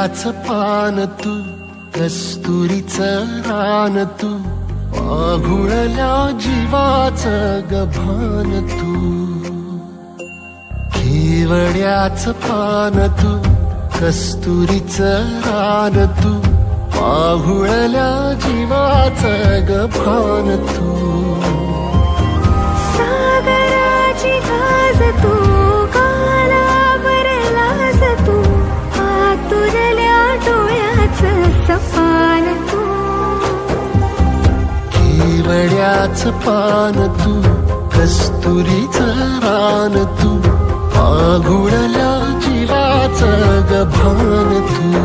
केवड्याच पान तू, कस्तुरीचं रान तू, आघुळल्या जीवाचं गभान तू. केवड्याच पान तू, कस्तुरीचं रान तू, आघुळल्या जीवाचं गभान तू. सागराची गाज तू, कालावरलास तू, आतुरल्या डोळ्याचं सपान तू. केवड्याच पान तू, कस्तुरीचं रान तू, आघुळल्या जीवाचं गभान तू.